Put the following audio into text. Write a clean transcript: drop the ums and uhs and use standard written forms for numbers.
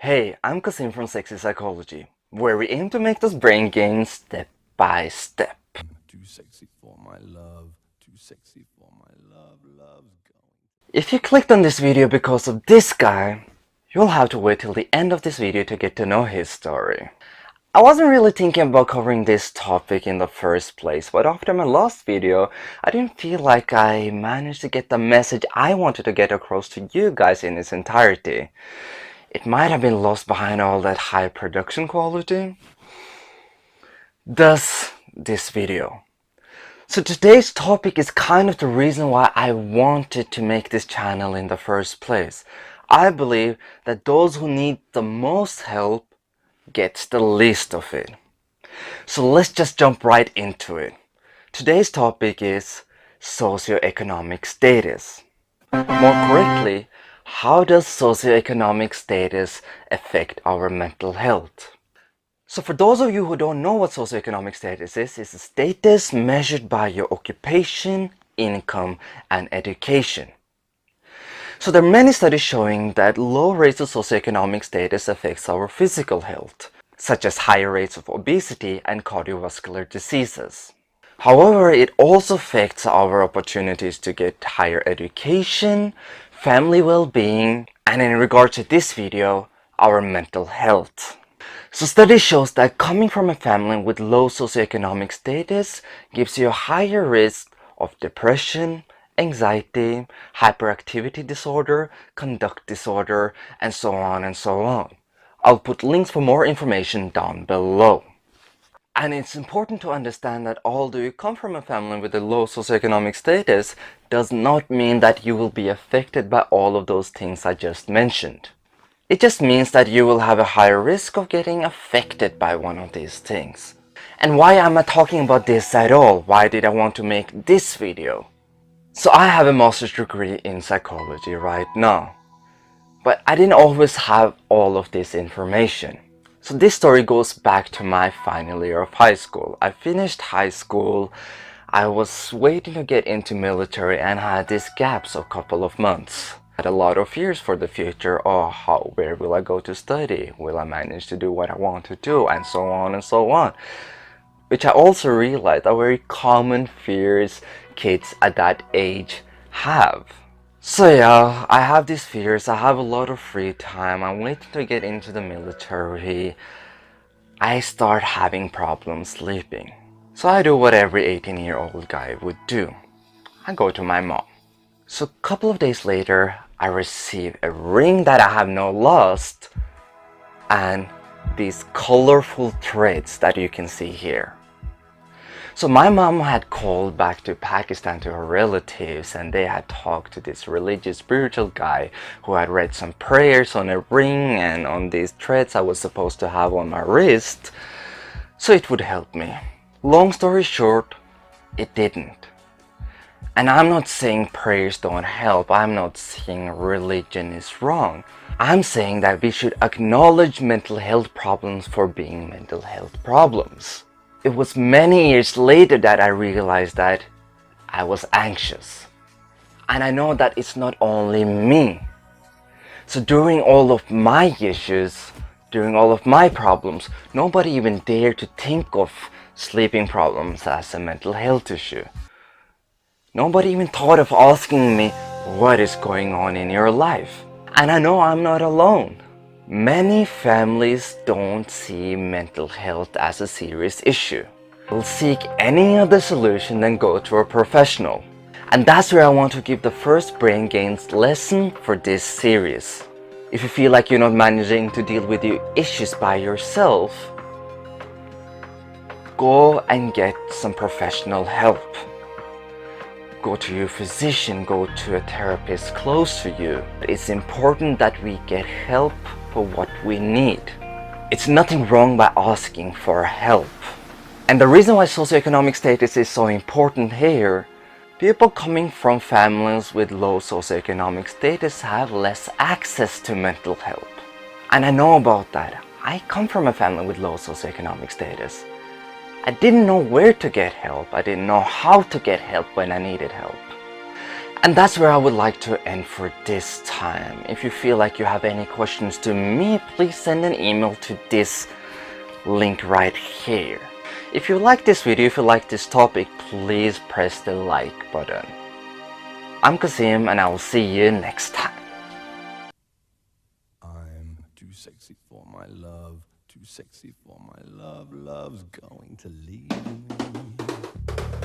Hey, I'm Kasim from Sexy Psychology, where we aim to make those brain gains step by step. Too sexy for my love, too sexy for my love, love's going. If you clicked on this video because of this guy, you'll have to wait till the end of this video to get to know his story. I wasn't really thinking about covering this topic in the first place, but after my last video, I didn't feel like I managed to get the message I wanted to get across to you guys in its entirety. It might have been lost behind all that high production quality. Thus, this video. So today's topic is kind of the reason why I wanted to make this channel in the first place. I believe that those who need the most help gets the least of it. So let's just jump right into it. Today's topic is socioeconomic status. More correctly, how does socioeconomic status affect our mental health? So for those of you who don't know what socioeconomic status is, it's a status measured by your occupation, income, and education. So there are many studies showing that low rates of socioeconomic status affects our physical health, such as higher rates of obesity and cardiovascular diseases. However, it also affects our opportunities to get higher education, family well-being, and in regards to this video, our mental health. So study shows that coming from a family with low socioeconomic status gives you a higher risk of depression, anxiety, hyperactivity disorder, conduct disorder, and so on and so on. I'll put links for more information down below. And it's important to understand that although you come from a family with a low socioeconomic status, does not mean that you will be affected by all of those things I just mentioned. It just means that you will have a higher risk of getting affected by one of these things. And why am I talking about this at all? Why did I want to make this video? So I have a master's degree in psychology right now. But I didn't always have all of this information. So this story goes back to my final year of high school. I finished high school, I was waiting to get into military and had these gaps of a couple of months. I had a lot of fears for the future. Where will I go to study? Will I manage to do what I want to do? And so on and so on. Which I also realized are very common fears kids at that age have. So yeah, I have these fears, I have a lot of free time, I'm waiting to get into the military. I start having problems sleeping. So I do what every 18-year-old guy would do. I go to my mom. So a couple of days later, I receive a ring that I have now lost and these colorful threads that you can see here. So my mom had called back to Pakistan to her relatives and they had talked to this religious spiritual guy who had read some prayers on a ring and on these threads I was supposed to have on my wrist, so it would help me. Long story short, it didn't. And I'm not saying prayers don't help, I'm not saying religion is wrong. I'm saying that we should acknowledge mental health problems for being mental health problems. It was many years later that I realized that I was anxious. And I know that it's not only me. So during all of my issues, during all of my problems, nobody even dared to think of sleeping problems as a mental health issue. Nobody even thought of asking me, what is going on in your life? And I know I'm not alone. Many families don't see mental health as a serious issue. They'll seek any other solution than go to a professional. And that's where I want to give the first Brain Gainz lesson for this series. If you feel like you're not managing to deal with your issues by yourself, go and get some professional help. Go to your physician, go to a therapist close to you. It's important that we get help for what we need. It's nothing wrong by asking for help. And the reason why socioeconomic status is so important here, people coming from families with low socioeconomic status have less access to mental help. And I know about that. I come from a family with low socioeconomic status. I didn't know where to get help. I didn't know how to get help when I needed help. And that's where I would like to end for this time. If you feel like you have any questions to me, please send an email to this link right here. If you like this video, if you like this topic, please press the like button. I'm Kasim, and I will see you next time. I'm too sexy for my love, too sexy for my love. Love's going to leave me.